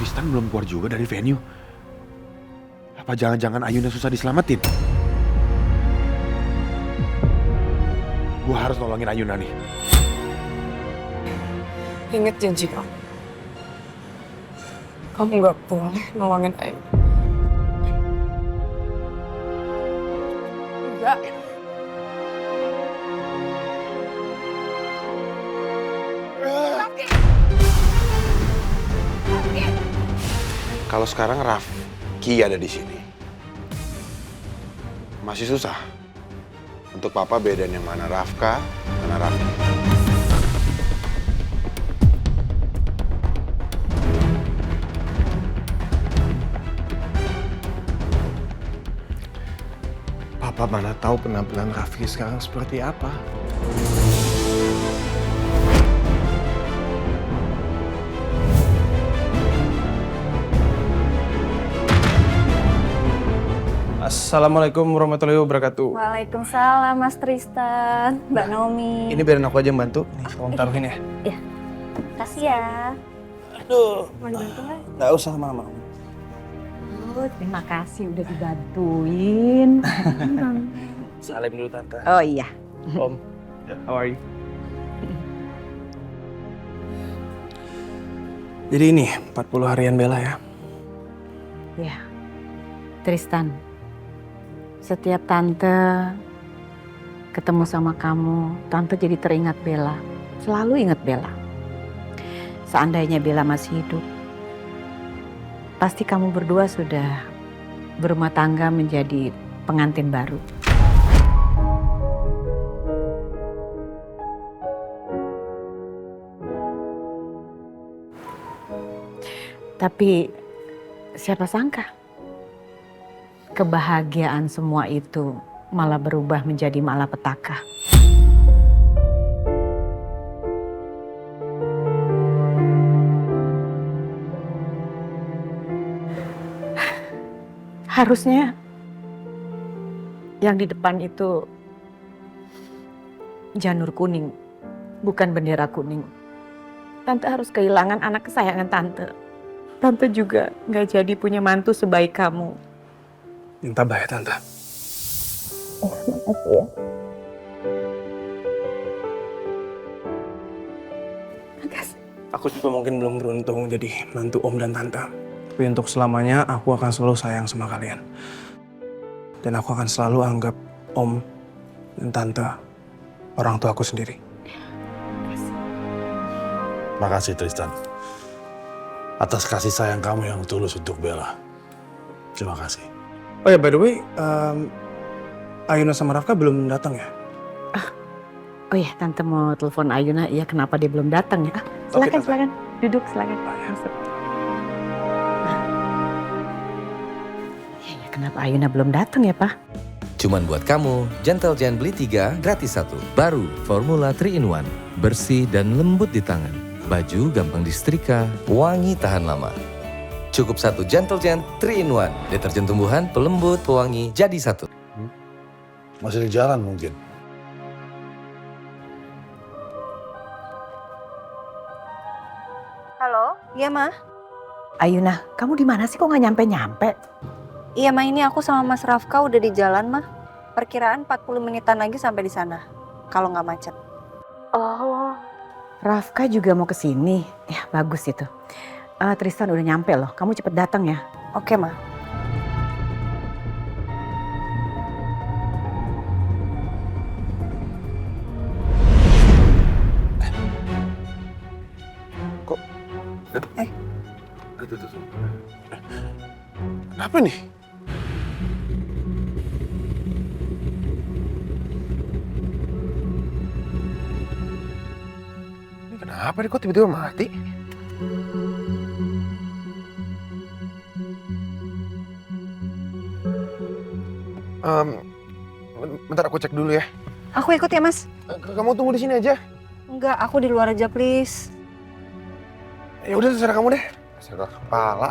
Tristan belum keluar juga dari venue. Apa jangan-jangan Ayuna susah diselamatin? Gue harus nolongin Ayuna nih. Ingat janji kamu. Kamu gak boleh nolongin Ayu. Enggak. Kalau sekarang Rafki ada di sini, masih susah untuk papa bedain yang mana Rafka, mana Rafki. Papa mana tahu penampilan Rafki sekarang seperti apa. Assalamualaikum warahmatullahi wabarakatuh. Waalaikumsalam Mas Tristan, Mbak Naomi. Ini biarin aku aja yang bantu. Nih, tolong taruhin ya. Iya, kasih ya. Aduh, Mau dibantu nggak? nggak usah mama. Terima kasih udah dibantuin. Salim dulu tante. Oh iya. Om, how are you? Jadi ini 40 harian Bella ya. Ya, Tristan. Setiap tante ketemu sama kamu, tante jadi teringat Bella. Selalu ingat Bella. Seandainya Bella masih hidup, pasti kamu berdua sudah berumah tangga menjadi pengantin baru. Tapi siapa sangka kebahagiaan semua itu malah berubah menjadi malapetaka. Harusnya yang di depan itu janur kuning, bukan bendera kuning. Tante harus kehilangan anak kesayangan tante. Tante juga nggak jadi punya mantu sebaik kamu. Yang tabah ya tante. Makasih ya. Makasih. Aku juga mungkin belum beruntung jadi mantu om dan tante. Tapi untuk selamanya aku akan selalu sayang sama kalian. Dan aku akan selalu anggap om dan tante orang tua aku sendiri. Makasih Tristan. Atas kasih sayang kamu yang tulus untuk Bella. Terima kasih. Oh ya, by the way, Ayuna sama Rafka belum datang ya? Oh ya, tante mau telepon Ayuna. Iya, kenapa dia belum datang ya? Oke, Silakan, Tante. silakan. Duduk, silakan. Masuk. Ya, kenapa Ayuna belum datang ya, Pak? Cuman buat kamu, Gentle Gen beli 3 gratis 1. Baru, formula 3-in-1. Bersih dan lembut di tangan. Baju gampang disetrika, wangi tahan lama. Cukup 1 Gentle Gen 3-in-1. Deterjen tumbuhan, pelembut, pewangi, jadi 1. Masih di jalan mungkin. Halo, iya Ma. Ayuna, kamu di mana sih kok nggak nyampe-nyampe? Iya Ma, ini aku sama Mas Rafka udah di jalan Ma. Perkiraan 40 menitan lagi sampai di sana. Kalau nggak macet. Oh, Rafka juga mau ke sini. Ya, bagus itu. Tristan udah nyampe loh. Kamu cepet datang ya. Oke Ma. Kenapa nih? Ini kenapa nih kok tiba-tiba mati? Bentar aku cek dulu ya. Aku ikut ya Mas. Kamu tunggu di sini aja. Enggak, aku di luar aja please. Ya udah terserah kamu deh. Terserah kepala.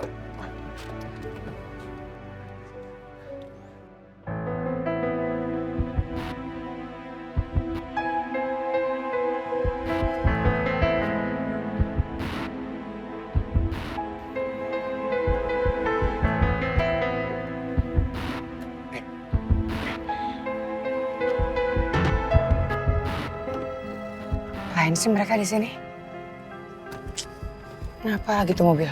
Ngapain sih mereka di sini? Kenapa gitu mobil?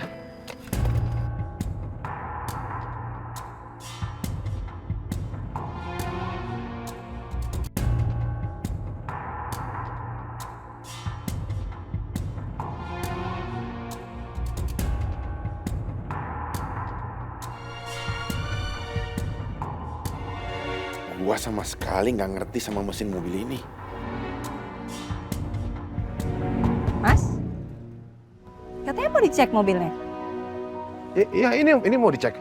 Gua sama sekali nggak ngerti sama mesin mobil ini. Mas? Katanya mau dicek mobilnya. Iya, ini mau dicek.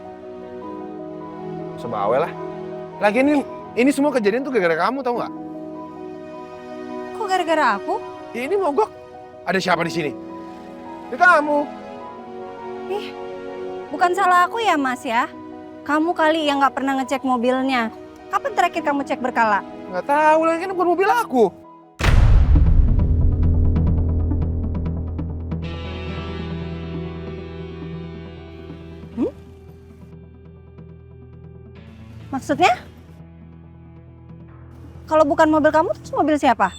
Sebawel lah. Lagi ini semua kejadian tuh gara-gara kamu, tau nggak? Kok gara-gara aku? Ya, ini mogok. Ada siapa di sini? Ya kamu. Ih, bukan salah aku ya Mas ya. Kamu kali yang nggak pernah ngecek mobilnya. Kapan terakhir kamu cek berkala? Nggak tahu lagi, kan bukan mobil aku. Maksudnya? Kalau bukan mobil kamu, terus mobil siapa?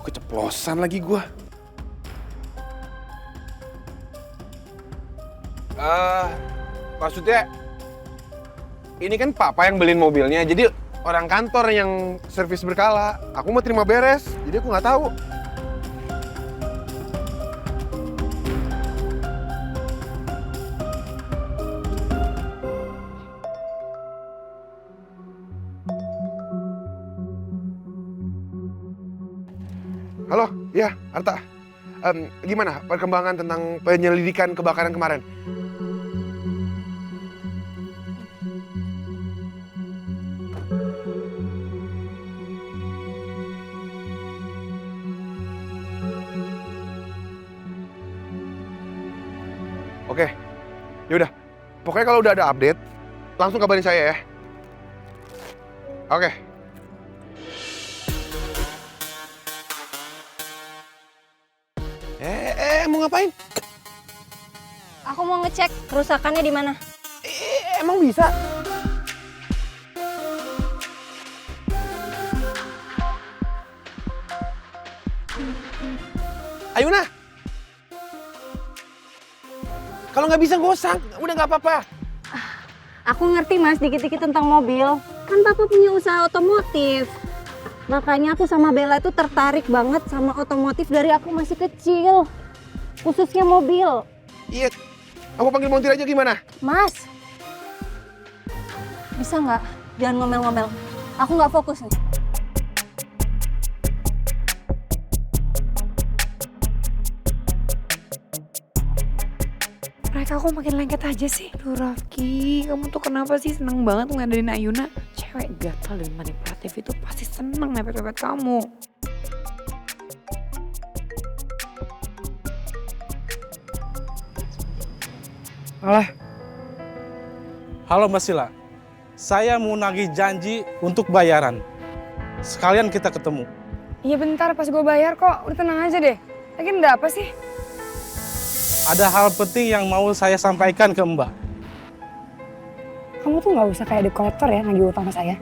Keceplosan lagi gua. Maksudnya ini kan papa yang beliin mobilnya, jadi orang kantor yang servis berkala. Aku mau terima beres, jadi aku nggak tahu. Halo, ya Arta. Gimana perkembangan tentang penyelidikan kebakaran kemarin? Oke, yaudah. Pokoknya kalau udah ada update, langsung kabarin saya ya. Oke. Mau ngapain? Aku mau ngecek kerusakannya di mana. Emang bisa? Ayuna! Kalau nggak bisa nggak usah, udah nggak apa-apa. Aku ngerti Mas dikit-dikit tentang mobil. Kan Papa punya usaha otomotif. Makanya aku sama Bella itu tertarik banget sama otomotif dari aku masih kecil. Khususnya mobil. Iya, aku panggil montir aja gimana? Mas, bisa nggak? Jangan ngomel-ngomel. Aku nggak fokus nih. Mereka kok makin lengket aja sih? Duh Rafki, kamu tuh kenapa sih seneng banget ngadain Ayuna? Cewek gatal dan manipulatif itu pasti seneng mepet-mepet kamu. Halo Mbak Sila, saya mau nagih janji untuk bayaran. Sekalian kita ketemu. Iya bentar, pas gue bayar kok. Udah tenang aja deh. Lagi ada apa sih? Ada hal penting yang mau saya sampaikan ke Mbak. Kamu tuh gak usah kayak dekorator ya nagih utang ke saya.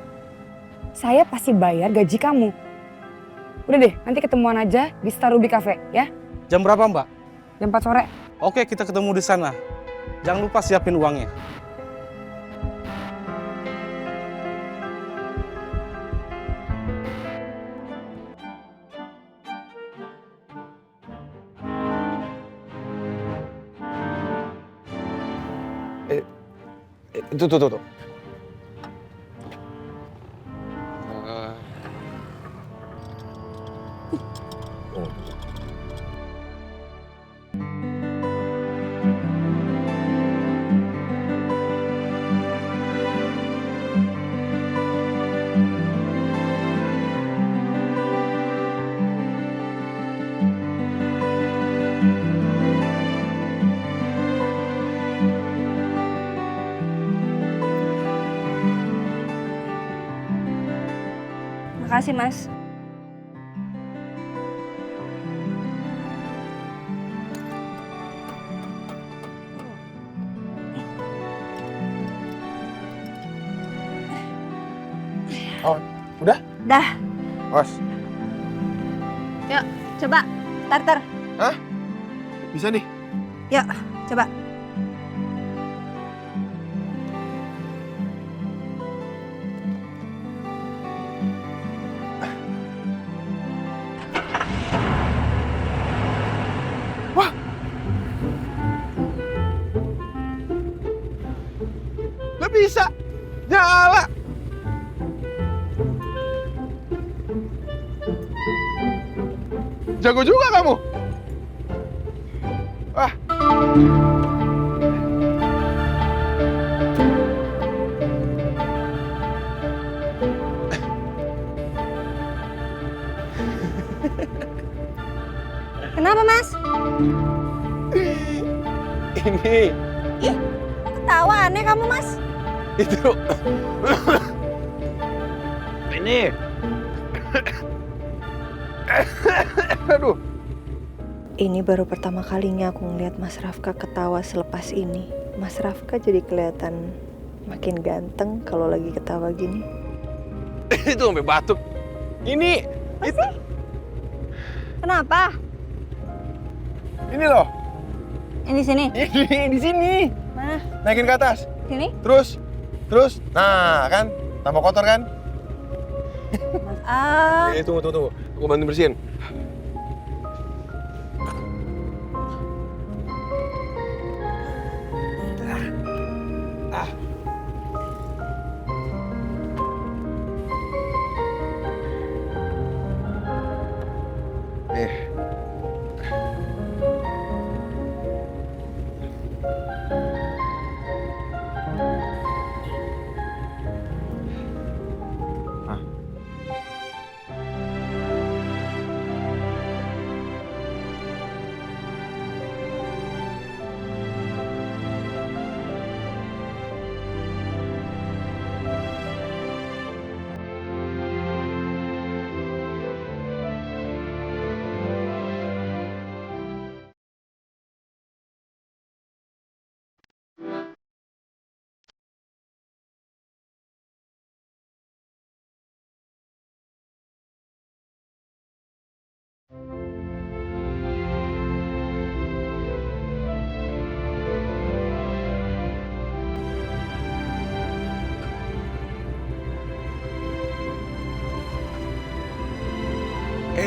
Saya pasti bayar gaji kamu. Udah deh, nanti ketemuan aja di Star Ruby Cafe ya. Jam berapa Mbak? Jam 4 sore. Oke, kita ketemu di sana. Jangan lupa siapin uangnya. Tuh. Makasih Mas. Oh, udah? Dah. Bos. Yuk, coba. Starter. Bisa nih. Yuk, coba. Nggak bisa. Nyala. Jago juga kamu. Wah. Kenapa, Mas? Ini Ketawa aneh kamu, Mas. itu. Ini. Aduh. Ini baru pertama kalinya aku ngeliat Mas Rafka ketawa selepas ini. Mas Rafka jadi kelihatan makin ganteng kalau lagi ketawa gini. Itu sampai batuk. Ini. Itu. Kenapa? Ini loh. Ini sini. Ini di sini. Mana? Naikin ke atas. Sini. Terus. Nah, kan? Tambah kotor kan? Tunggu. Aku bantu bersihin.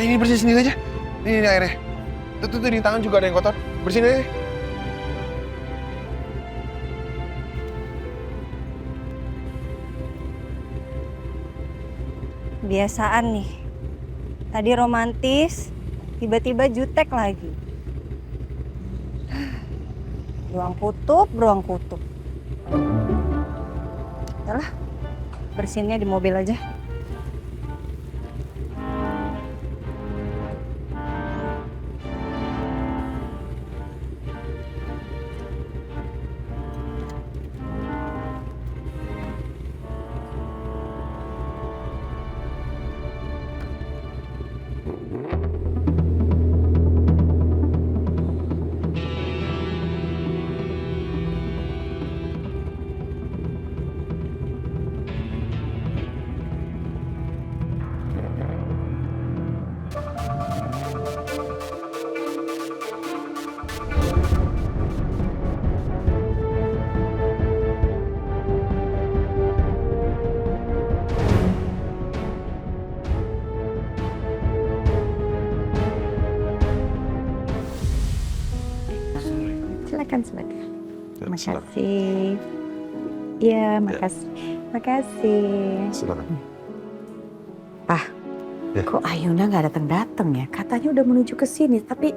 Ini bersih sendiri aja. Ini airnya. Tuh, di tangan juga ada yang kotor. Bersihin aja. Biasaan nih. Tadi romantis, tiba-tiba jutek lagi. Beruang kutub. Yalah, bersihinnya di mobil aja. Silakan. Makasih. Iya, makasih. Silakan. Pak, Ya. kok Ayuna nggak datang ya? Katanya udah menuju ke sini, tapi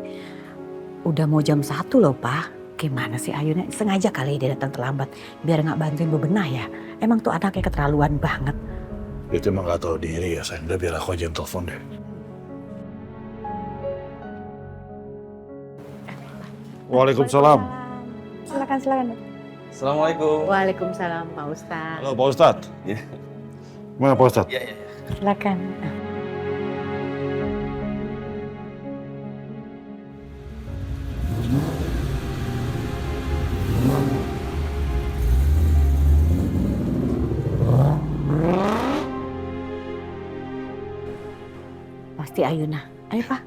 udah mau jam 1 loh, Pak. Gimana sih Ayuna? Sengaja kali dia datang terlambat, biar nggak bantuin bebenah ya. Emang tuh anaknya keterlaluan banget. Dia cuma nggak tahu diri ya, sayang. Udah biar aku aja yang telepon deh. Waalaikumsalam. Silakan. Assalamualaikum. Waalaikumsalam, Pak Ustadz. Halo Pak Ustadz. Iya. Gimana Pak Ustadz? Silakan. Pasti Ayuna. Ayo Pak,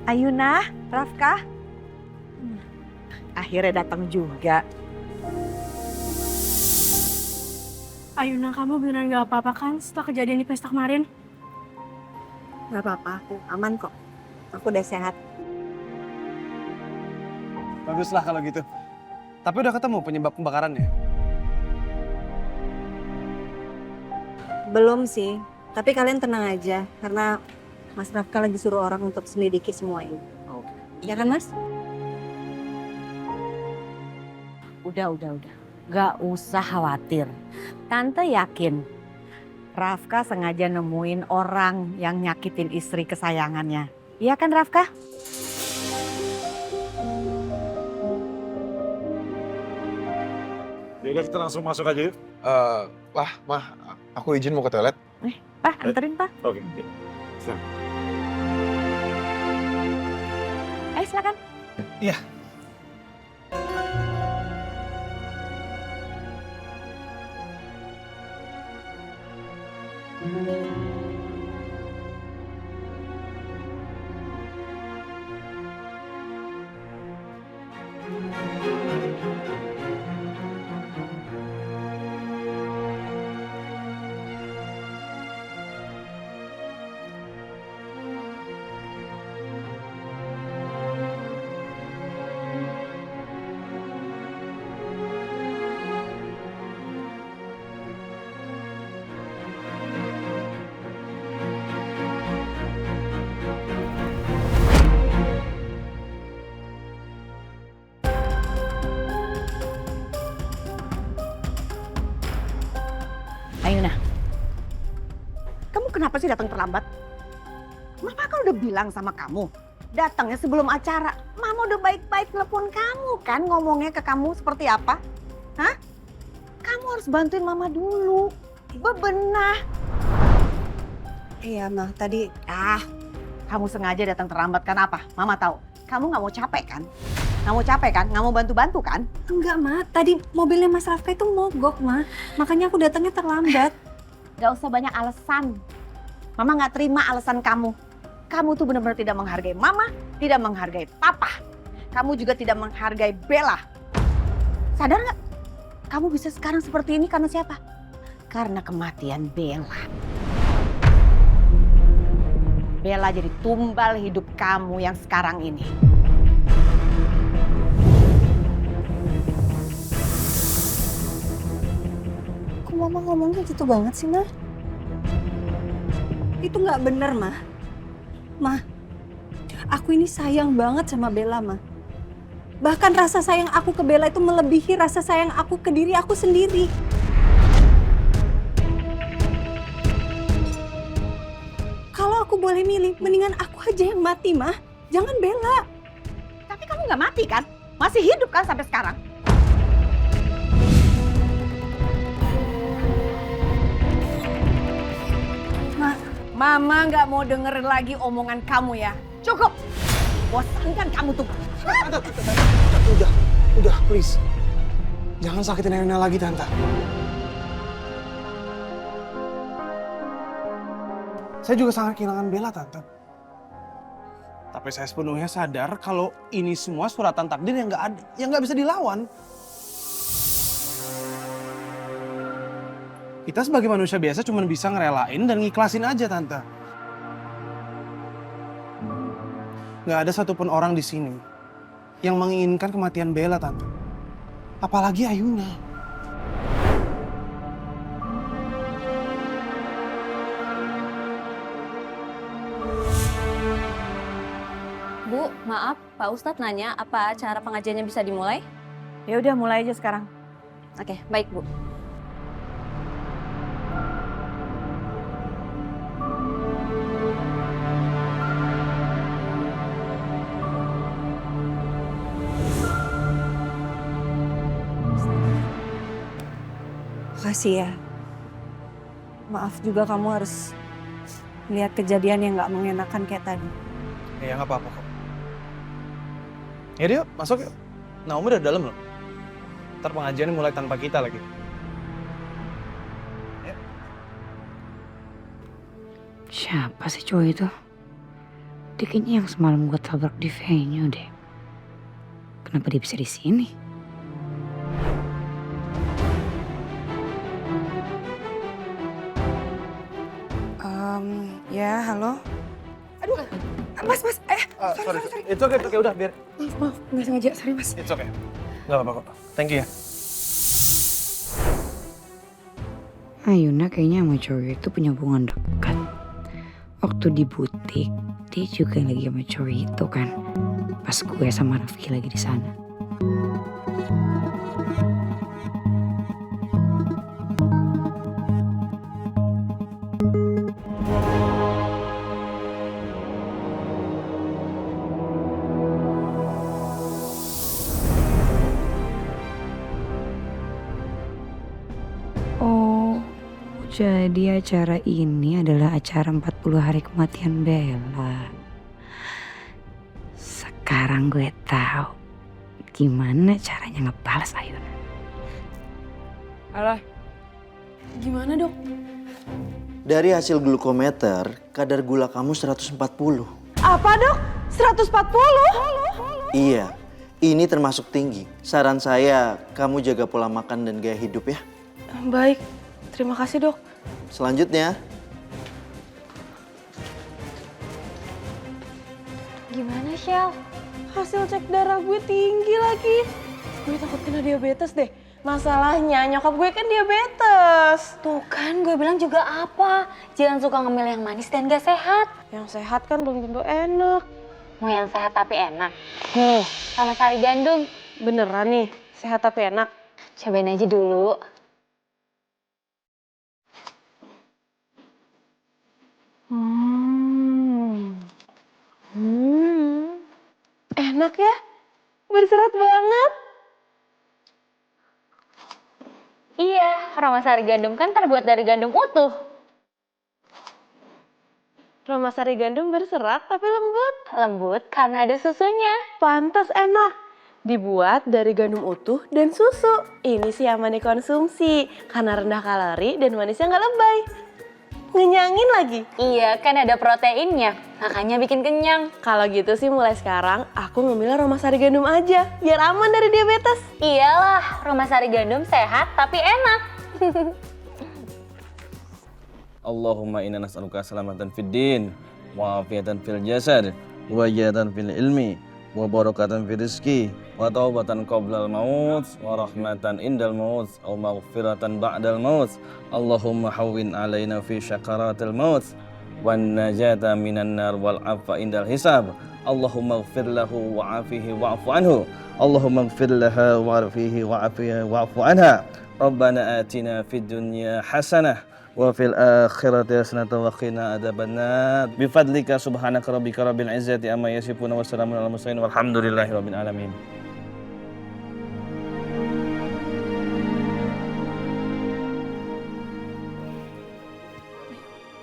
Ayuna, Rafka. Akhirnya datang juga. Ayuna, kamu beneran gak apa-apa kan setelah kejadian di pesta kemarin? Gak apa-apa, aku aman kok. Aku udah sehat. Baguslah kalau gitu. Tapi udah ketemu penyebab kebakarannya? Belum sih, tapi kalian tenang aja. Karena Mas Rafka lagi suruh orang untuk selidiki semua ini. Ya kan Mas? Udah. Gak usah khawatir. Tante yakin Rafka sengaja nemuin orang yang nyakitin istri kesayangannya. Iya kan Rafka? Yaudah kita langsung masuk aja yuk. Mah, aku izin mau ke toilet. Pak, anterin Pak. Oke. Ayo silakan. Iya. Ayuna, kamu kenapa sih datang terlambat? Mama kan udah bilang sama kamu, datangnya sebelum acara. Mama udah baik-baik telepon kamu kan, ngomongnya ke kamu seperti apa? Hah? Kamu harus bantuin Mama dulu, bebenah. Iya Mah, tadi Kamu sengaja datang terlambat kan apa? Mama tahu, kamu nggak mau capek kan? Nggak mau capek kan? Nggak mau bantu-bantu kan? enggak Mah, tadi mobilnya Mas Rafka itu mogok Mah. Makanya aku datangnya terlambat. Gak usah banyak alasan. Mama nggak terima alasan kamu. Kamu tuh benar-benar tidak menghargai Mama, tidak menghargai Papa. Kamu juga tidak menghargai Bella. Sadar nggak? Kamu bisa sekarang seperti ini karena siapa? Karena kematian Bella. Bella jadi tumbal hidup kamu yang sekarang ini. Kok Mama ngomongnya gitu banget sih Mah? Itu nggak bener Mah. Mah, aku ini sayang banget sama Bella Mah. Bahkan rasa sayang aku ke Bella itu melebihi rasa sayang aku ke diri aku sendiri. Kalau aku boleh milih, mendingan aku aja yang mati, Mah. Jangan Bella. Tapi kamu nggak mati kan? Masih hidup kan sampai sekarang? Ma. Mama nggak mau denger lagi omongan kamu ya. Cukup. Bosankan kamu tuh. Udah, please. Jangan sakitin Ayuna lagi, Tante. Saya juga sangat kehilangan Bella, Tante. Tapi saya sepenuhnya sadar kalau ini semua suratan takdir yang nggak bisa dilawan. Kita sebagai manusia biasa cuma bisa ngerelain dan ngiklasin aja, Tante. Nggak ada satupun orang di sini yang menginginkan kematian Bella, Tante. Apalagi Ayuna. Bu, maaf, Pak Ustadz nanya apa acara pengajiannya bisa dimulai? Ya udah mulai aja sekarang. Oke, baik Bu. Makasih ya. Maaf juga kamu harus lihat kejadian yang nggak mengenakan kayak tadi. Ya nggak apa-apa kok. Yaudah yuk, masuk yuk. Naomi udah dalam loh. Ntar pengajiannya mulai tanpa kita lagi. Siapa sih cowok itu? Dia kayaknya yang semalam gue tabrak di venue deh. Kenapa dia bisa di sini? Ya, halo. Aduh, mas, sorry. It's okay, udah biar. Maaf, nggak sengaja, sorry mas. It's okay. Gak apa-apa kok. Thank you ya. Ayuna kayaknya sama cowok itu punya hubungan dekat. Waktu di butik, dia juga lagi sama cowok itu kan. Pas gue sama Rafki lagi di sana. Oh, jadi acara ini adalah acara 40 hari kematian Bella. Sekarang gue tahu gimana caranya ngebalas Ayuna. Alah, gimana dok? Dari hasil glukometer, kadar gula kamu 140. Apa dok? 140? Iya, ini termasuk tinggi. Saran saya, kamu jaga pola makan dan gaya hidup ya. Baik, terima kasih dok. Selanjutnya, Gimana, Shell? Hasil cek darah gue tinggi lagi. Gue takut kena diabetes deh. Masalahnya nyokap gue kan diabetes. Tuh kan, gue bilang juga apa? Jangan suka ngemil yang manis dan gak sehat. Yang sehat kan belum tentu enak. Mau yang sehat tapi enak. Nih, sama sari gandum. Beneran nih, sehat tapi enak. Cobain aja dulu. Enak ya? Berserat banget. Iya, aroma sari gandum kan terbuat dari gandum utuh. Aroma sari gandum berserat tapi lembut. Lembut karena ada susunya. Pantas enak. Dibuat dari gandum utuh dan susu. Ini sih aman dikonsumsi karena rendah kalori dan manisnya nggak lebay. Ngenyangin lagi. Iya, kan ada proteinnya, makanya bikin kenyang. Kalau gitu sih mulai sekarang aku ngemil aroma sari gandum aja, biar aman dari diabetes. Iyalah, aroma sari gandum sehat tapi enak. Allahumma inna nas'aluka salamatan fid din, wa afiatan fil jasad, wa jihatan fil ilmi, wa barakatan fil rizki, wa taubatan qoblal maut, wa rahmatan indal maut, wa maghfiratan ba'dal maut. Allahumma hawwin alaina fi syakaratil maut, wan najata minan nar wal afa indal hisab. Allahumma ighfir lahu wa afihi wa'fu anhu. Allahumma ighfir laha wa afihi wa afihi wa'fu anha. Rabbana atina fid dunya hasanah wa fil akhirati hasanatan wa qina adzabannar. Bi fadlika subhanaka rabbika rabbil izzati amma yasifun wa salamun alal mursalin walhamdulillahi rabbil alamin.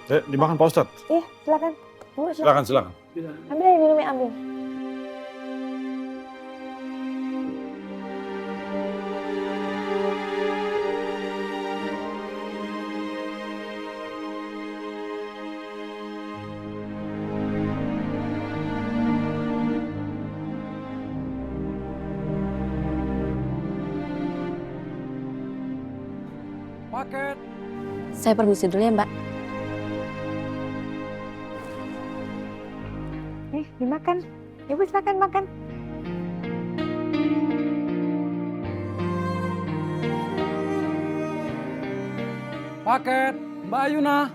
Dimakan Pak Ustadz. Iya, silakan. Bu, Silakan. Ambil aja minumnya, ambil. Paket. Saya permisi dulu ya, Mbak. Nih, dimakan. Ibu silakan makan. Paket, Mbak Ayuna.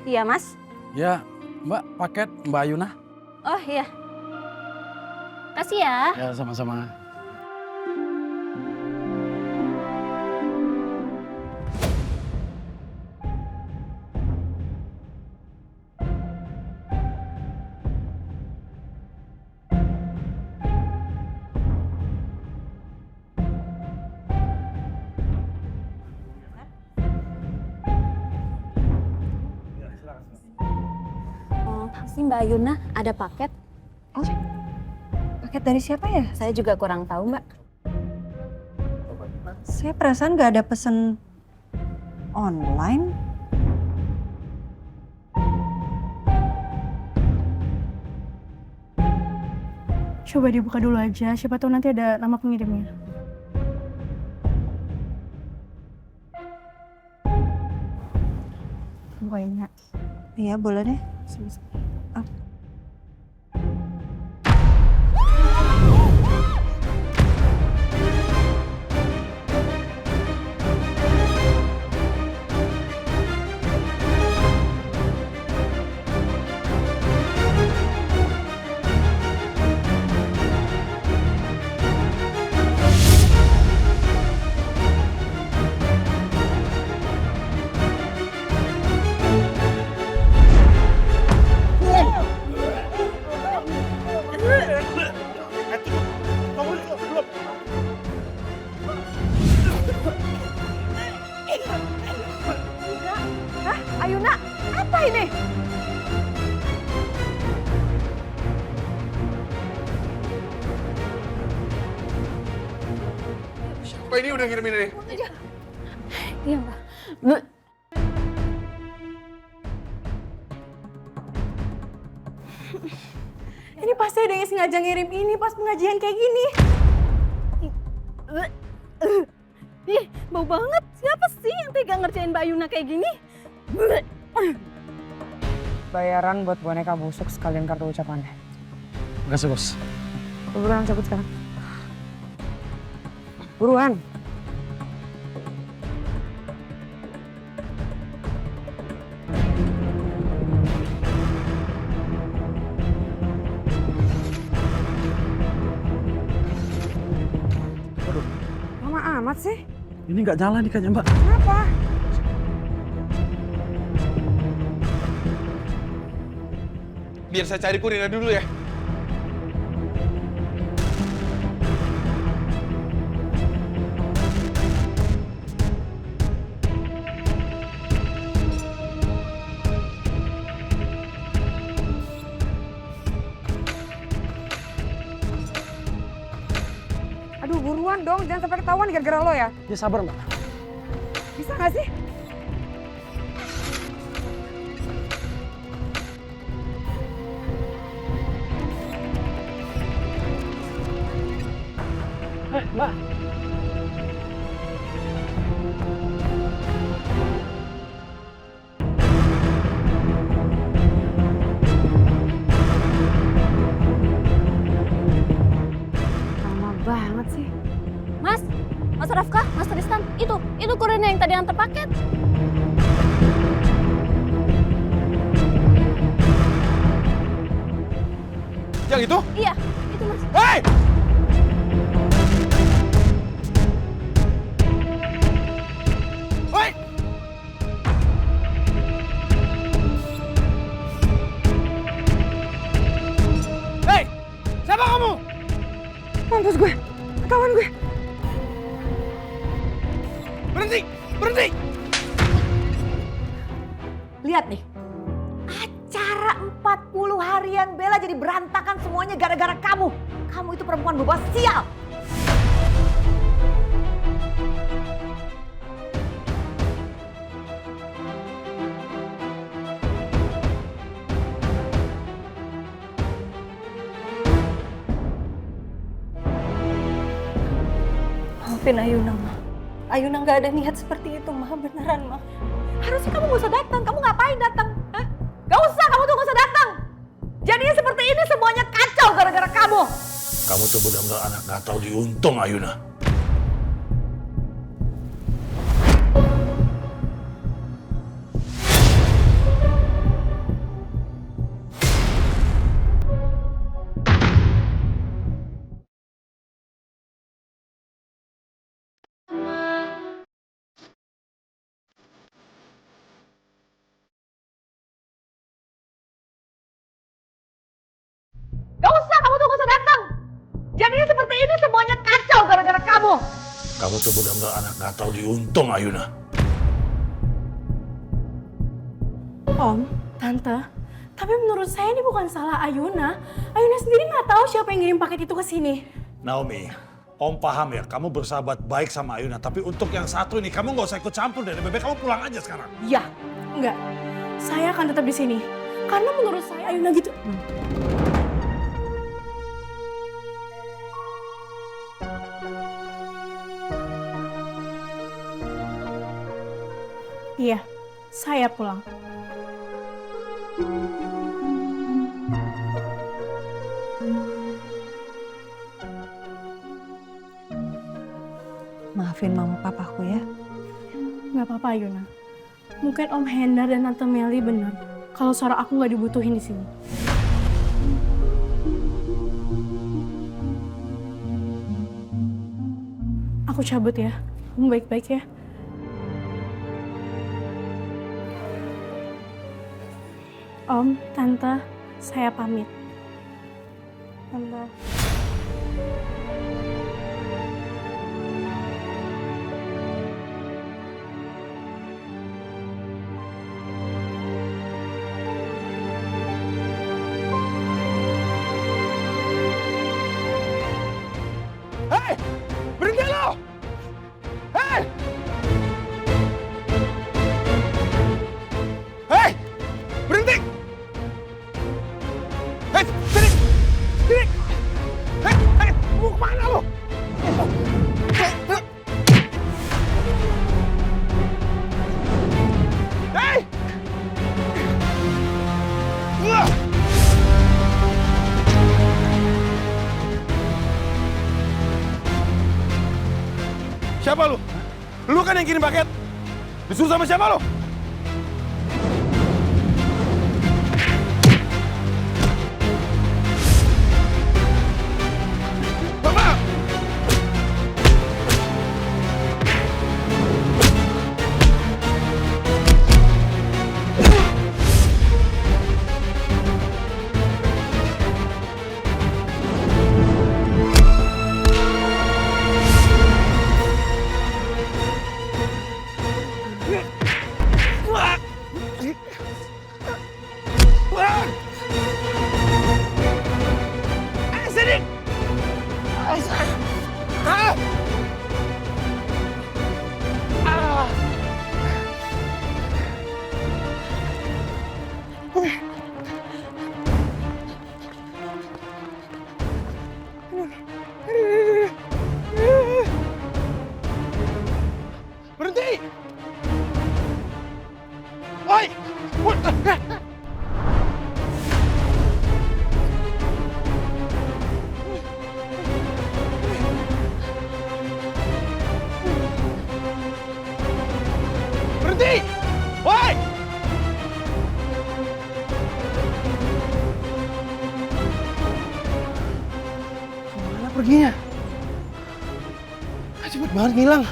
Iya, Mas. Ya, Mbak, paket Mbak Ayuna. Oh iya. Kasih ya. Ya, sama-sama. Sini Mbak Ayuna, ada paket. Oh, paket dari siapa ya? Saya juga kurang tahu, Mbak. Saya perasaan nggak ada pesen online. Coba dibuka dulu aja, siapa tahu nanti ada nama pengirimnya. Bukain ya. Iya, boleh deh. Hah? Ayuna, apa ini? Siapa ini udah ngirimin ini? Iya, Mbak. Ini pasti ada yang sengaja ngirim ini pas pengajian kayak gini. Ih, bau banget. Siapa sih yang tega ngerjain Mbak Ayuna kayak gini? Bayaran buat boneka busuk sekalian kartu ucapannya. Makasih, Bos. Buruan cabut sekarang. Buruan. Lama amat sih. Ini nggak nyala nih kayaknya, Mbak. Kenapa? Biar saya cari kurirnya dulu ya. Aduh buruan dong, jangan sampai ketahuan gara-gara lo ya. Ya sabar, Mbak. Bisa nggak sih? Mbak. Lama banget sih. Mas Rafka, Mas Tristan, itu kurirnya yang tadi antar paket. Yang itu? Iya, itu Mas. Hei! Hei! Hei! Siapa kamu? Mampus gue, ketahuan gue. Berhenti! Berhenti! Lihat nih, acara 40 harian Bella jadi berantakan semuanya gara-gara kamu. Kamu itu perempuan bebas sial. Maafin Ayuna, Ma. Ayuna nggak ada niat seperti itu, Ma. Beneran, Ma. Harusnya kamu gak usah datang. Kamu ngapain datang? Hah? Gak usah, kamu tuh gak usah datang. Jadinya seperti ini semuanya kacau gara-gara kamu. Kamu tuh benar-benar anak nggak tahu diuntung, Ayuna. Gak usah, kamu tuh gak usah datang. Jadinya seperti ini semuanya kacau gara-gara kamu. Kamu tuh benar-benar anak nggak tahu diuntung, Ayuna. Om, Tante, tapi menurut saya ini bukan salah Ayuna. Ayuna sendiri nggak tahu siapa yang ngirim paket itu ke sini. Naomi, Om paham ya, kamu bersahabat baik sama Ayuna. Tapi untuk yang satu ini, kamu nggak usah ikut campur deh. Lebih baik kamu pulang aja sekarang. Ya, enggak. Saya akan tetap di sini. Karena menurut saya Ayuna gitu. saya pulang. Maafin mama papaku ya. Gak apa-apa Yuna. Mungkin Om Hendar dan Tante Meli benar kalau suara aku nggak dibutuhin di sini. Aku cabut ya. Kamu baik-baik ya. Om, Tante, saya pamit. Tante. Hei! Berhenti lo! Hei! Hei! Berhenti! Hei! Sini! Sini! Hei! Hei! Mau kemana lo? Hei! Wah! Siapa lu? Lu kan yang kirim paket. Disuruh sama siapa lu? Bapak! Berhenti! Woi! Berhenti! Woi! Kemana perginya? Cepet banget ngilang.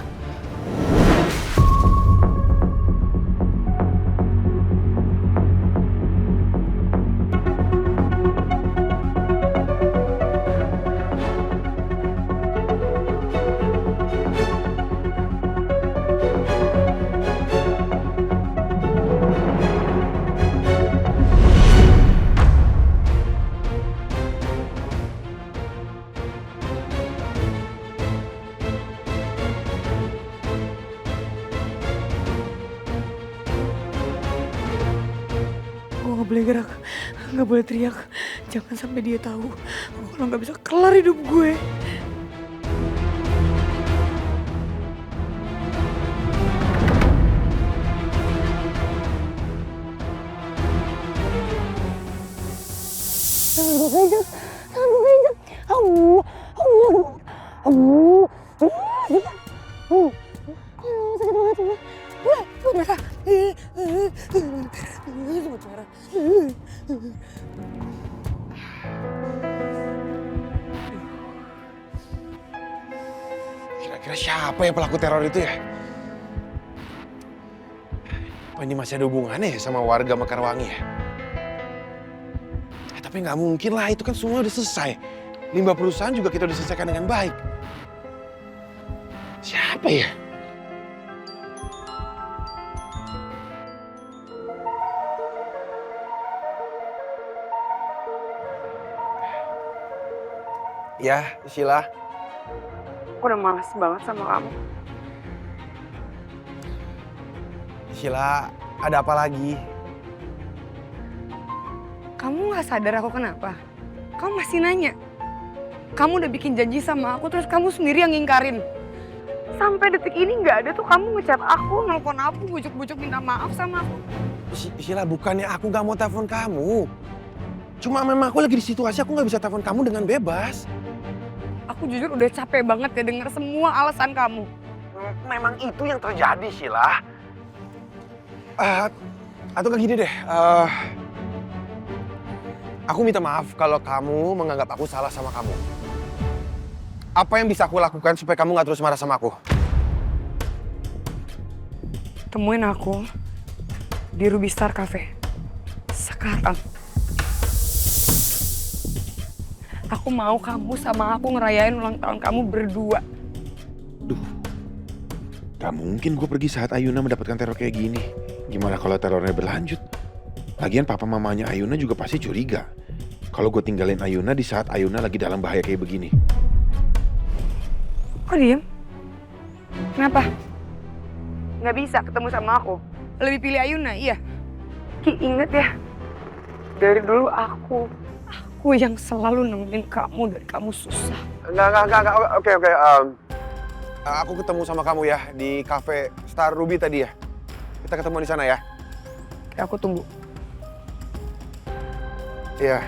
Gue gak boleh gerak, gak boleh teriak. Jangan sampai dia tahu. Kalau gak bisa kelar hidup gue. Kira-kira siapa ya pelaku teror itu ya? Apa ini masih ada hubungannya ya sama warga Mekarwangi ya? Tapi nggak mungkin lah, itu kan semua udah selesai. Limbah perusahaan juga kita udah selesaikan dengan baik. Siapa ya? Ya, Sheila. Aku udah malas banget sama kamu. Sheila, ada apa lagi? Kamu gak sadar aku kenapa? Kamu masih nanya. Kamu udah bikin janji sama aku, terus kamu sendiri yang ngingkarin. Sampai detik ini nggak ada tuh kamu ngechat aku, nelfon aku, bujuk-bujuk minta maaf sama aku. Sheila, bukannya aku nggak mau telepon kamu. Cuma memang aku lagi di situasi aku nggak bisa telepon kamu dengan bebas. Aku jujur udah capek banget ya denger semua alasan kamu. Memang itu yang terjadi, Sheila. Atau kayak gini deh. Aku minta maaf kalau kamu menganggap aku salah sama kamu. Apa yang bisa aku lakukan supaya kamu nggak terus marah sama aku? Temuin aku di Ruby Star Cafe. Sekarang. Aku mau kamu sama aku ngerayain ulang tahun kamu berdua. Gak mungkin gue pergi saat Ayuna mendapatkan teror kayak gini. Gimana kalau terornya berlanjut? Lagian papa mamanya Ayuna juga pasti curiga kalau gue tinggalin Ayuna di saat Ayuna lagi dalam bahaya kayak begini. Kok diem? Kenapa? Nggak bisa ketemu sama aku? Lebih pilih Ayuna, iya? Ki, inget ya, dari dulu aku yang selalu nemenin kamu dari kamu susah. Enggak. Oke. Aku ketemu sama kamu ya di cafe Star Ruby tadi ya. Kita ketemu di sana ya. Ya, aku tunggu. Iya.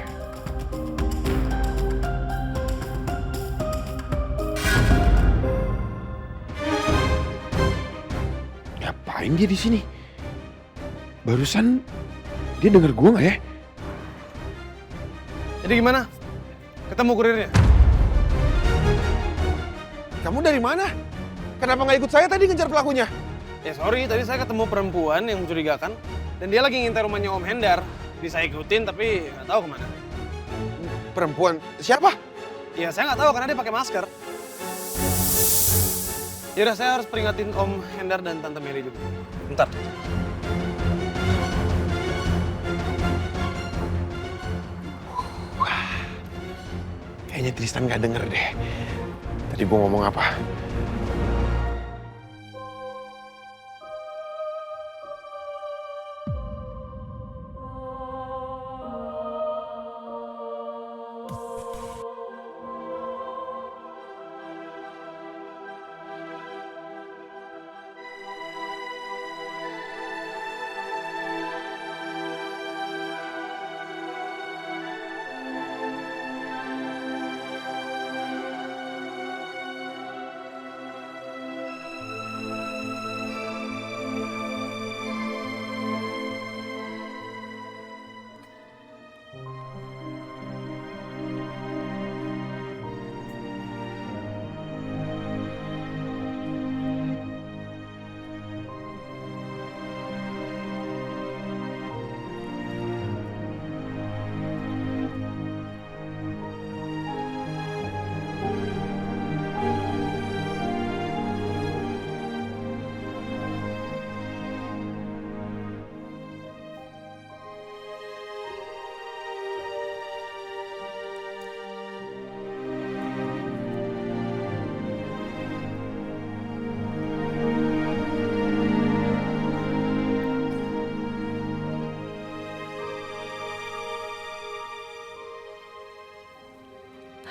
Ngapain dia di sini? Barusan dia denger gue nggak ya? Jadi gimana? Ketemu kurirnya? Kamu dari mana? Kenapa nggak ikut saya tadi ngejar pelakunya? Ya sorry, tadi saya ketemu perempuan yang mencurigakan. Dan dia lagi ngintai rumahnya Om Hendar. Jadi saya ikutin tapi nggak tahu kemana. Perempuan? Siapa? Ya saya nggak tahu karena dia pakai masker. Yaudah, saya harus peringatin Om Hendar dan Tante Mary juga. Bentar. Kayaknya Tristan nggak denger deh. Tadi gua ngomong apa?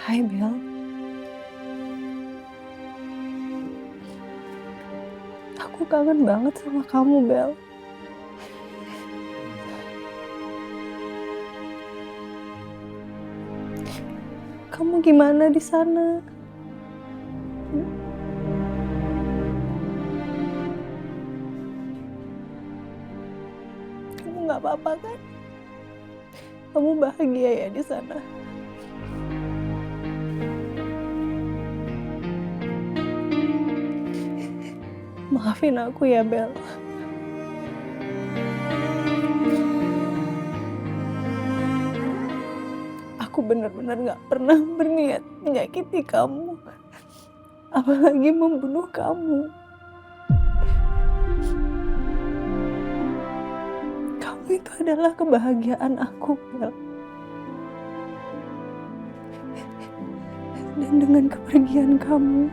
Hai Bel. Aku kangen banget sama kamu, Bel. Kamu gimana di sana? Kamu nggak apa-apa kan? Kamu bahagia ya di sana? Maafin aku ya, Bel. Aku benar-benar gak pernah berniat menyakiti kamu. Apalagi membunuh kamu. Kamu itu adalah kebahagiaan aku, Bel. Dan dengan kepergian kamu,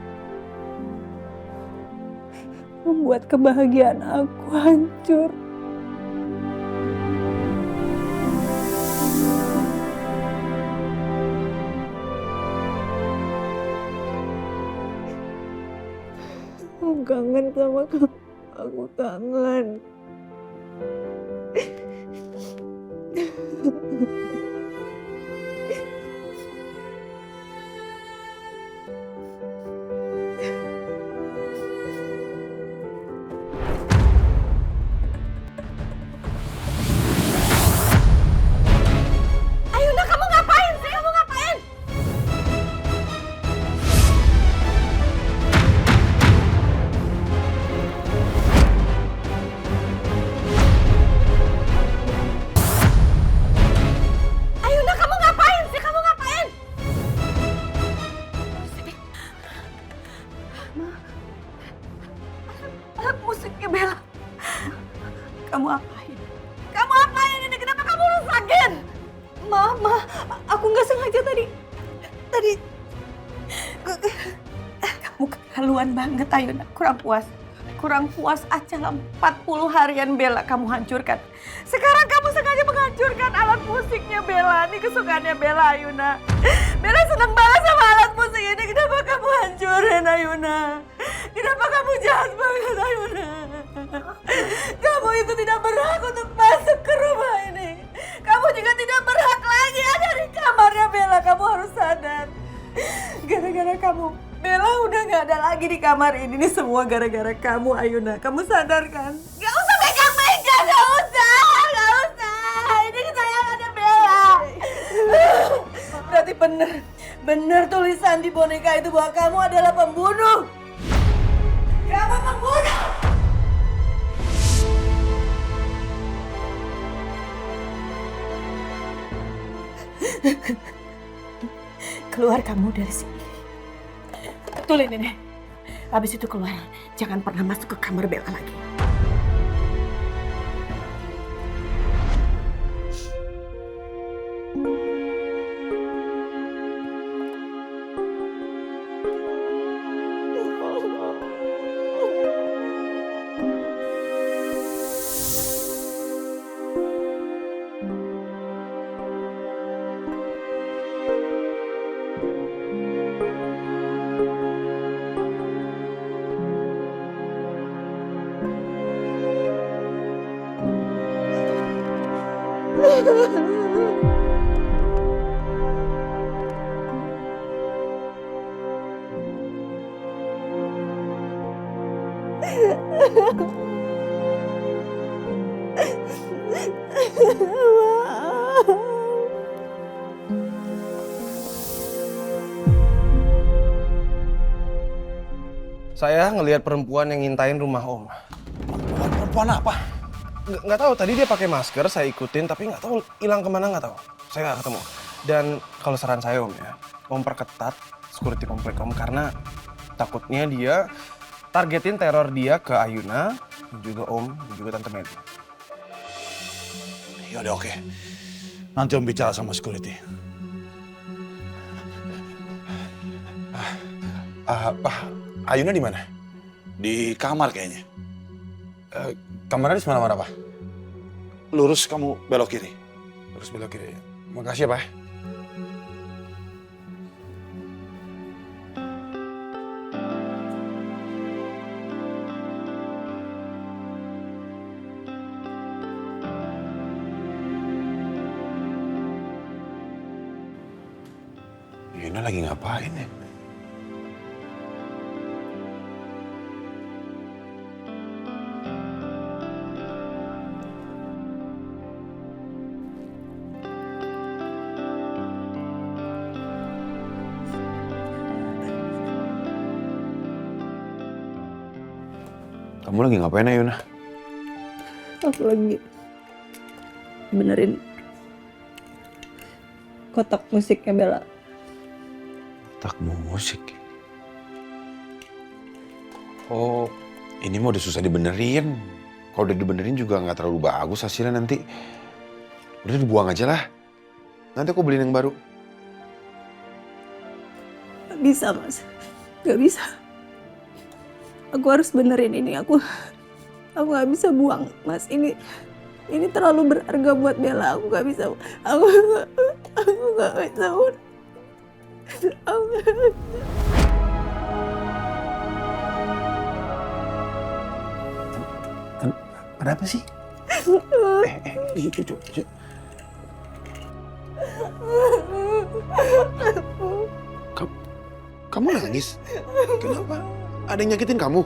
membuat kebahagiaan aku hancur. kangen sama kamu. Aku kangen. Ayuna, kamu ngapain sih? Kamu ngapain? Ayuna, kamu ngapain sih? Kamu ngapain? Alat musiknya Bella. Kamu apain? Kamu apain ini? Kenapa kamu rusakin? Mama, aku nggak sengaja tadi. Kamu keterlaluan banget, Ayuna. Kurang puas acara 40 harian Bella kamu hancurkan. Sekarang kamu sengaja menghancurkan alat musiknya Bella. Ini kesukaannya Bella, Ayuna. Bella senang banget sama alat musik ini. Kenapa kamu hancurin, Ayuna? Kenapa kamu jahat banget, Ayuna? Kamu itu tidak berhak untuk masuk ke rumah ini. Kamu juga tidak berhak lagi ada di kamarnya Bella. Kamu harus sadar. Gara-gara kamu, Bella udah gak ada lagi di kamar ini. Ini semua gara-gara kamu, Ayuna. Kamu sadar kan? Gak usah megang-megang, gak usah. Ini kesayangannya Bella. Berarti bener tulisan di boneka itu bahwa kamu adalah pembunuh. Kamu pembunuh. Keluar kamu dari sini. Betul ini. Habis itu keluar. Jangan pernah masuk ke kamar Bella lagi. Saya ngelihat perempuan yang ngintain rumah Om. Perempuan apa? Nggak tahu, tadi dia pakai masker, saya ikutin, tapi nggak tahu hilang kemana, nggak tahu. Saya nggak ketemu. Dan kalau saran saya Om ya, Om perketat security komplek Om, karena takutnya dia targetin teror dia ke Ayuna, dan juga Om, dan juga Tante Meli. Ya udah oke. Nanti Om bicara sama security. Ayuna di mana? Di kamar kayaknya. Kamarnya di mana Pak? Lurus kamu belok kiri. Terus belok kiri. Makasih ya Pak. Ayuna lagi ngapain ya? Kamu lagi ngapain Ayuna? Aku lagi benerin kotak musiknya Bella. Kotak musik? Oh, ini mah udah susah dibenerin. Kalau udah dibenerin juga nggak terlalu bagus hasilnya nanti. Udah dibuang aja lah. Nanti aku beliin yang baru. Gak bisa Mas, gak bisa. Aku harus benerin ini. Aku gak bisa buang Mas. Ini terlalu berharga buat Bella. Aku gak bisa. Aku gak bisa. Aku gak bisa. Ada apa sih? Cucu. Kamu nangis? Kenapa? Ada yang nyakitin kamu?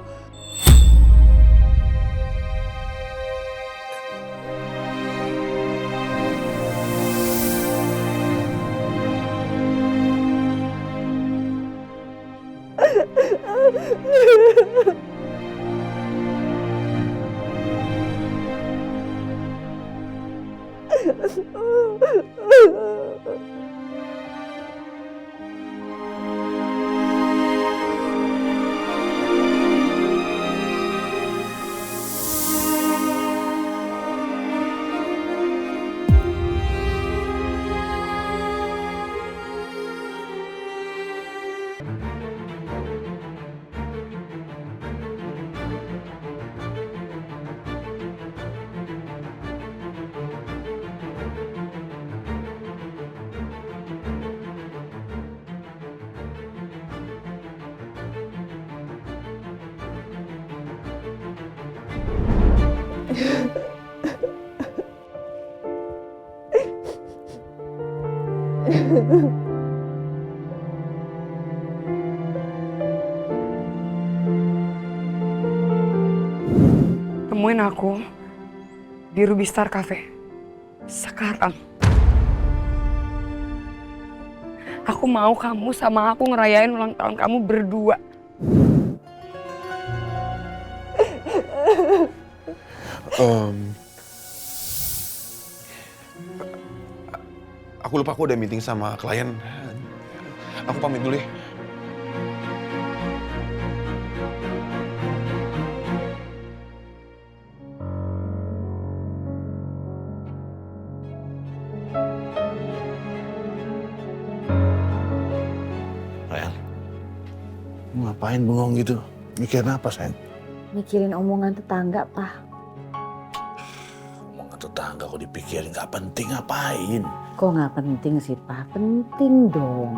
Temuin aku di Ruby Star Cafe. Sekarang. Aku mau kamu sama aku ngerayain ulang tahun kamu berdua. Aku lupa aku udah meeting sama klien. Aku pamit dulu ya. Rayal, lu ngapain bengong gitu? Mikirin apa, sayang? Mikirin omongan tetangga, Pak. Omongan tetangga kok dipikirin nggak penting, ngapain? Kok nggak penting sih, Pak? Penting dong.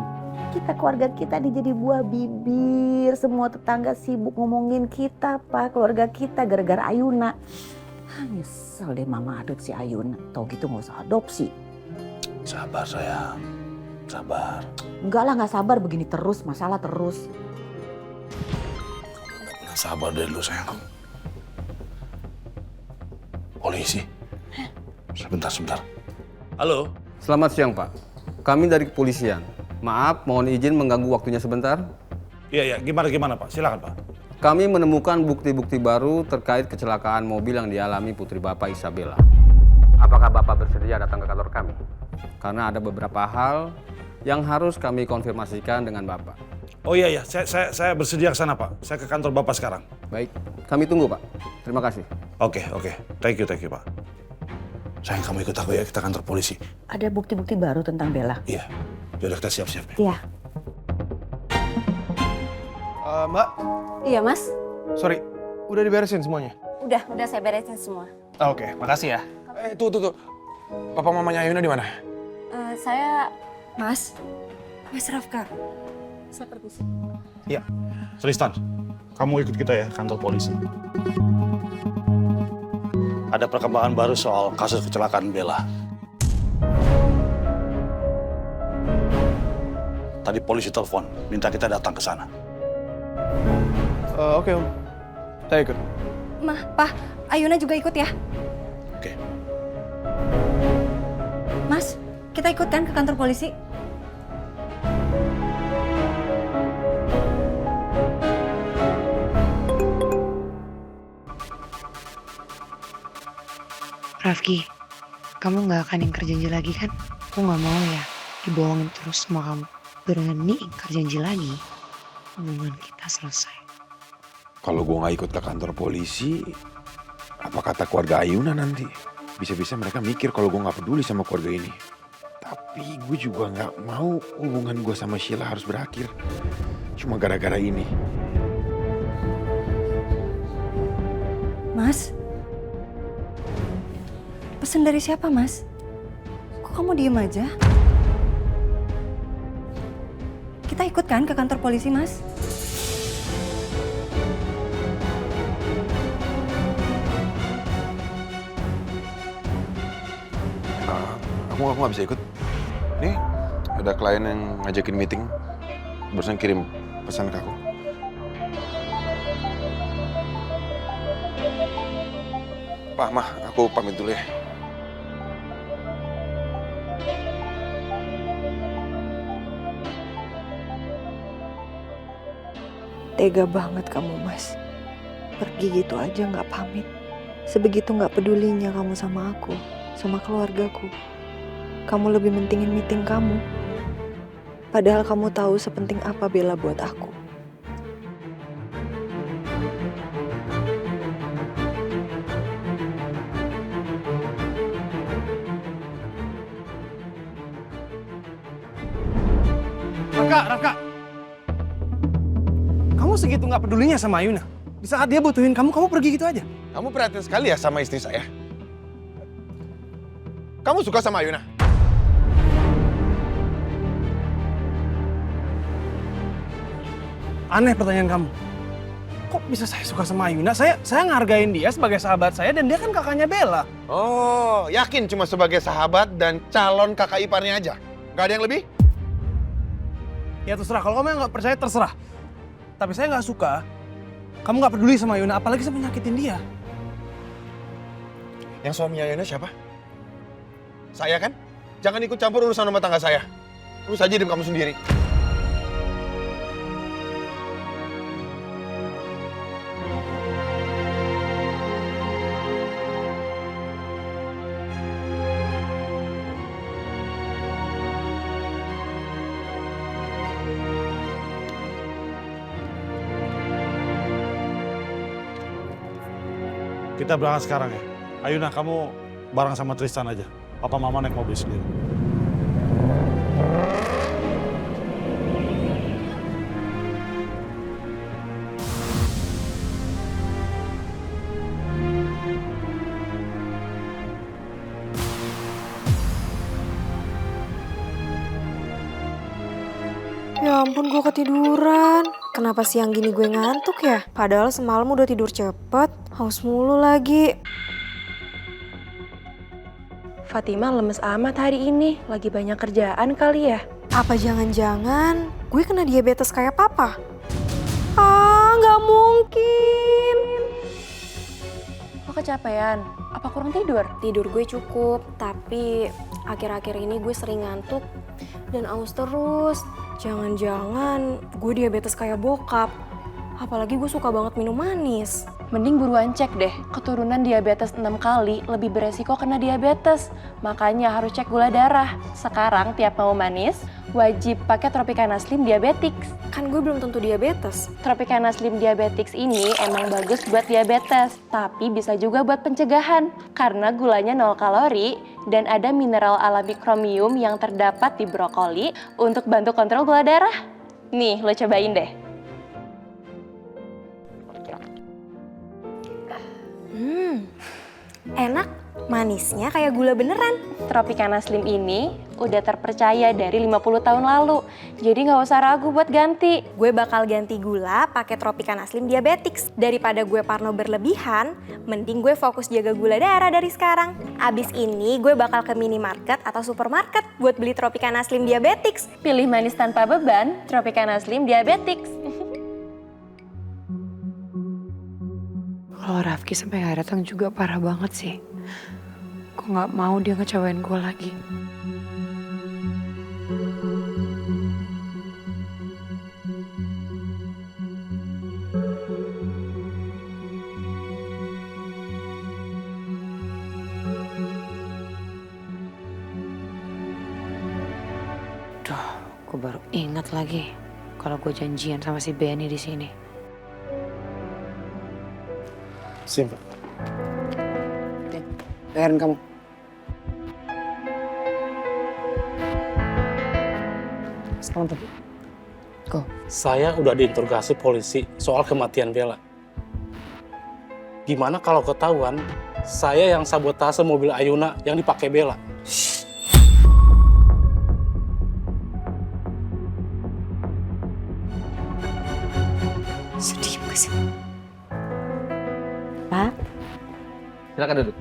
Kita keluarga kita nih jadi buah bibir. Semua tetangga sibuk ngomongin kita, Pak. Keluarga kita gara-gara Ayuna. Nyesel deh mama adopsi Ayuna. Tau gitu nggak usah adopsi. Sabar, sayang. Sabar. Enggak lah, nggak sabar begini terus. Masalah terus. Nggak pernah sabar dari lu, sayang. Polisi. Sebentar. Halo. Selamat siang, Pak. Kami dari kepolisian. Maaf, mohon izin mengganggu waktunya sebentar. Iya, gimana Pak? Silakan, Pak. Kami menemukan bukti-bukti baru terkait kecelakaan mobil yang dialami putri Bapak Isabella. Apakah Bapak bersedia datang ke kantor kami? Karena ada beberapa hal yang harus kami konfirmasikan dengan Bapak. Oh iya, saya bersedia ke sana, Pak. Saya ke kantor Bapak sekarang. Baik, kami tunggu, Pak. Terima kasih. Oke. Thank you, Pak. Sayang, kamu ikut aku ya, kita kantor polisi. Ada bukti-bukti baru tentang Bella. Iya. Yaudah, kita siap-siap. Iya. Mbak, Iya, Mas. sorry. Udah diberesin semuanya? Udah saya beresin semua. Oke, makasih ya. Tuh. Papa mamanya Ayuna di mana? Saya... Mas Rafka. Saya permisi. Iya. Tristan, kamu ikut kita ya, kantor polisi. Ada perkembangan baru soal kasus kecelakaan Bella. Tadi polisi telepon, minta kita datang ke sana. Oke, Om. Saya ikut. Ma, Pa, Ayuna juga ikut ya? Oke. Mas, kita ikut kan ke kantor polisi? Rafki, kamu nggak akan ingkar janji lagi kan? Aku nggak mau ya dibohongin terus sama kamu. Berani ingkar janji lagi, hubungan kita selesai. Kalau gue nggak ikut ke kantor polisi, apa kata keluarga Ayuna nanti? Bisa-bisa mereka mikir kalau gue nggak peduli sama keluarga ini. Tapi gue juga nggak mau hubungan gue sama Sheila harus berakhir cuma gara-gara ini. Mas? Pesan dari siapa, Mas? Kok kamu diem aja? Kita ikut kan ke kantor polisi, Mas? Aku nggak bisa ikut. Nih, ada klien yang ngajakin meeting. Barusan kirim pesan ke aku. Pak, Mah, aku pamit dulu ya. Tega banget kamu, Mas. Pergi gitu aja nggak pamit. Sebegitu nggak pedulinya kamu sama aku, sama keluargaku. Kamu lebih mentingin meeting kamu. Padahal kamu tahu sepenting apa Bella buat aku. Raka. Kamu segitu nggak pedulinya sama Ayuna? Di saat dia butuhin kamu pergi gitu aja? Kamu perhatian sekali ya sama istri saya. Kamu suka sama Ayuna? Aneh pertanyaan kamu. Kok bisa saya suka sama Ayuna? Saya ngehargain dia sebagai sahabat saya dan dia kan kakaknya Bella. Oh, yakin cuma sebagai sahabat dan calon kakak iparnya aja? Gak ada yang lebih? Ya terserah, kalau kamu yang nggak percaya terserah. Tapi saya nggak suka kamu nggak peduli sama Ayuna, apalagi sampai nyakitin dia. Yang suami Ayuna siapa? Saya kan? Jangan ikut campur urusan rumah tangga saya. Urus aja hidup kamu sendiri. Kita berangkat sekarang ya. Ayuna, kamu bareng sama Tristan aja. Papa Mama naik mobil sendiri. Ya ampun, gue ketiduran. Kenapa siang gini gue ngantuk ya? Padahal semalam udah tidur cepet, haus mulu lagi. Fatima lemes amat hari ini, lagi banyak kerjaan kali ya? Apa jangan-jangan gue kena diabetes kayak papa? Nggak mungkin. Lo kecapean? Apa kurang tidur? Tidur gue cukup, tapi akhir-akhir ini gue sering ngantuk dan aus terus. Jangan-jangan gue diabetes kayak bokap. Apalagi gue suka banget minum manis. Mending buruan cek deh, keturunan diabetes 6 kali lebih beresiko kena diabetes. Makanya harus cek gula darah. Sekarang tiap mau manis, wajib pakai Tropicana Slim Diabetics. Kan gue belum tentu diabetes. Tropicana Slim Diabetics ini emang bagus buat diabetes, tapi bisa juga buat pencegahan. Karena gulanya 0 kalori dan ada mineral alami kromium yang terdapat di brokoli untuk bantu kontrol gula darah. Nih, lo cobain deh. Enak, manisnya kayak gula beneran. Tropicana Slim ini udah terpercaya dari 50 tahun lalu, jadi nggak usah ragu buat ganti. Gue bakal ganti gula pakai Tropicana Slim Diabetics. Daripada gue parno berlebihan, mending gue fokus jaga gula darah dari sekarang. Abis ini gue bakal ke minimarket atau supermarket buat beli Tropicana Slim Diabetics. Pilih manis tanpa beban, Tropicana Slim Diabetics. Kalau Rafki sampai gak datang juga parah banget sih. Gue gak mau dia ngecewain gue lagi. Duh, gue baru ingat lagi kalau gue janjian sama si Benny di sini. Simple. Bayarin kamu. Selamat. Go. Saya udah diinterogasi polisi soal kematian Bella. Gimana kalau ketahuan saya yang sabotase mobil Ayuna yang dipakai Bella? Sedih gak sih? Pak, silakan duduk.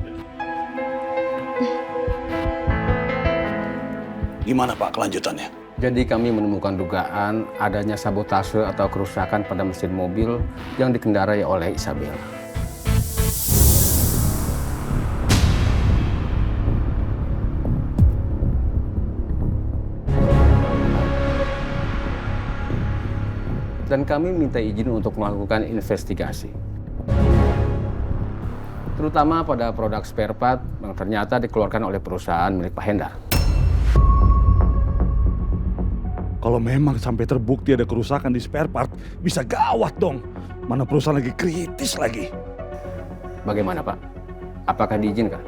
Gimana Pak kelanjutannya? Jadi kami menemukan dugaan adanya sabotase atau kerusakan pada mesin mobil yang dikendarai oleh Isabel. Dan kami minta izin untuk melakukan investigasi. Terutama pada produk spare part yang ternyata dikeluarkan oleh perusahaan milik Pak Hendar. Kalau memang sampai terbukti ada kerusakan di spare part, bisa gawat dong. Mana perusahaan lagi kritis lagi. Bagaimana Pak? Apakah diizinkan?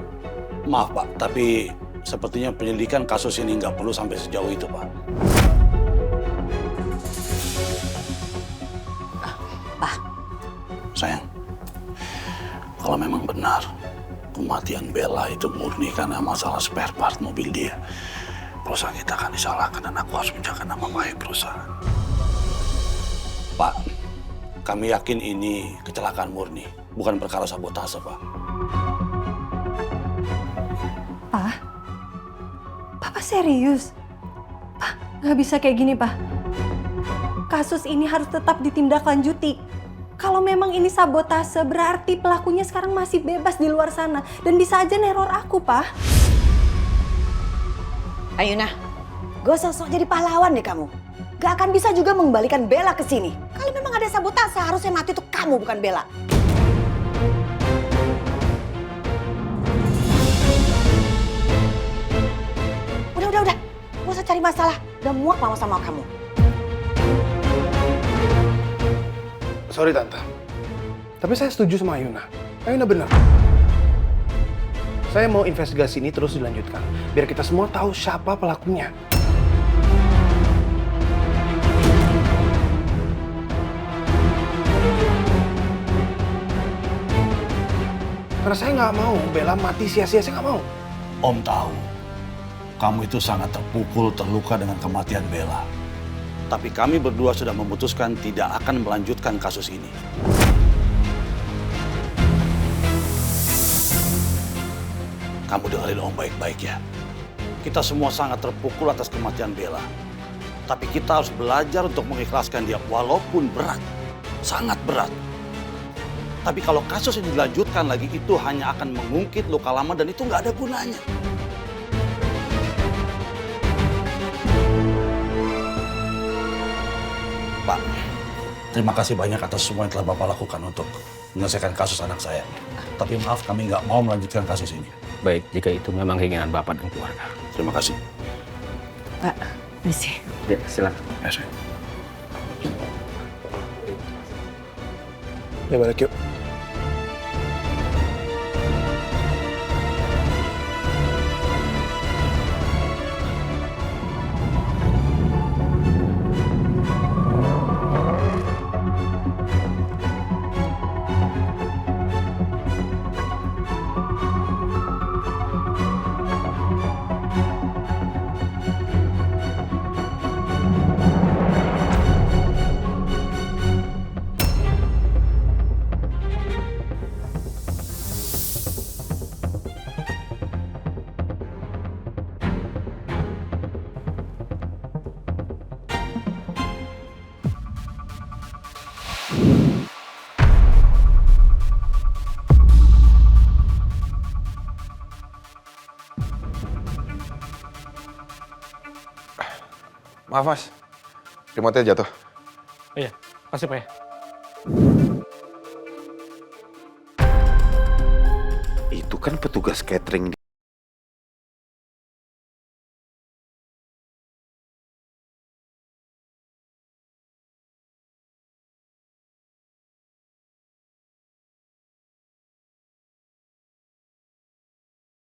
Maaf Pak, tapi sepertinya penyelidikan kasus ini nggak perlu sampai sejauh itu Pak. Sayang, kalau memang benar kematian Bella itu murni karena masalah spare part mobil dia, perusahaan kita akan disalahkan dan aku harus menjaga nama baik perusahaan. Pak, kami yakin ini kecelakaan murni, bukan perkara sabotase, Pak. Pak? Papa serius? Pak, nggak bisa kayak gini, Pak. Kasus ini harus tetap ditindaklanjuti. Kalau memang ini sabotase, berarti pelakunya sekarang masih bebas di luar sana. Dan bisa aja neror aku, Pak. Ayuna, gak usah sok jadi pahlawan deh kamu. Gak akan bisa juga mengembalikan Bella ke sini. Kalau memang ada sabotase, harusnya mati itu kamu, bukan Bella. Udah. Gak usah cari masalah. Udah muak mama sama kamu. Sorry Tante, tapi saya setuju sama Ayuna. Ayuna benar. Saya mau investigasi ini terus dilanjutkan, biar kita semua tahu siapa pelakunya. Karena saya nggak mau Bella mati sia-sia, saya nggak mau. Om tahu, kamu itu sangat terpukul, terluka dengan kematian Bella. Tapi kami berdua sudah memutuskan tidak akan melanjutkan kasus ini. Kamu dengerin Om baik-baik ya. Kita semua sangat terpukul atas kematian Bella. Tapi kita harus belajar untuk mengikhlaskan dia walaupun berat. Sangat berat. Tapi kalau kasus ini dilanjutkan lagi, itu hanya akan mengungkit luka lama dan itu nggak ada gunanya. Pak, terima kasih banyak atas semua yang telah Bapak lakukan untuk menyelesaikan kasus anak saya. Tapi maaf, kami nggak mau melanjutkan kasus ini. Baik, jika itu memang keinginan Bapak dan keluarga. Terima kasih. Pak, misi. Ya, silakan. Ya, saya. Ya balik yuk. Maaf mas, remote-nya jatuh. Oh iya, kasih Pak ya. Itu kan petugas catering